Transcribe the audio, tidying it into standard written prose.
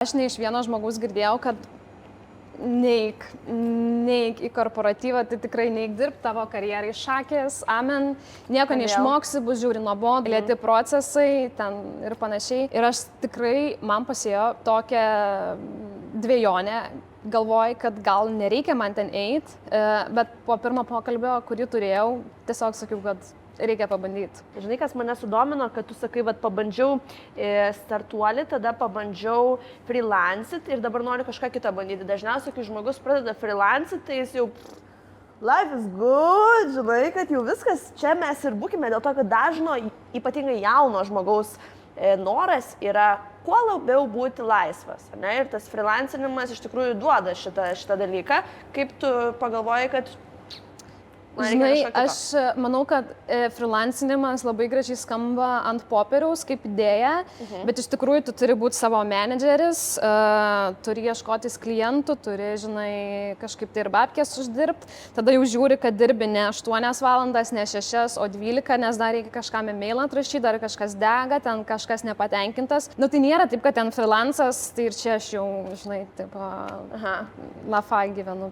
Aš ne iš vieno žmogaus girdėjau, kad neik į korporatyvą, tai tikrai neik dirbti, tavo karjerai šakės, amen, nieko neišmoksi, bus žiūri nuobodu, lėti procesai ten ir panašiai. Ir aš tikrai, man pasėjo tokią dvejonę, galvoju, kad gal nereikia man ten eiti, bet po pirmo pokalbio, kurį turėjau, tiesiog sakiau, kad reikia pabandyti. Žinai, kas mane sudomino, kad tu sakai, vat pabandžiau startuolį, tada pabandžiau freelancit ir dabar noriu kažką kitą bandyti. Dažniausiai, kai žmogus pradeda freelancit, tai jis jau life is good, žinai, kad jau viskas, čia mes ir būkime, dėl to, kad dažno, ypatingai jauno žmogaus noras yra kuo labiau būti laisvas. Ne? Ir tas freelancinimas iš tikrųjų duoda šitą dalyką. Kaip tu pagalvoji, kad žinai, aš manau, kad freelancinimas labai gražiai skamba ant popieriaus kaip idėja, bet iš tikrųjų tu turi būti savo menedžeris, turi ieškotis klientų, turi, žinai, kažkaip tai ir babkės uždirbti, tada jau žiūri, kad dirbi ne 8 valandas, ne 6, o 12, nes dar reikia kažkam e-mailą atrašyti, dar kažkas dega, ten kažkas nepatenkintas. Nu tai nėra taip, kad ten freelancas, tai ir čia aš jau, žinai, taip, lafai gyvenu.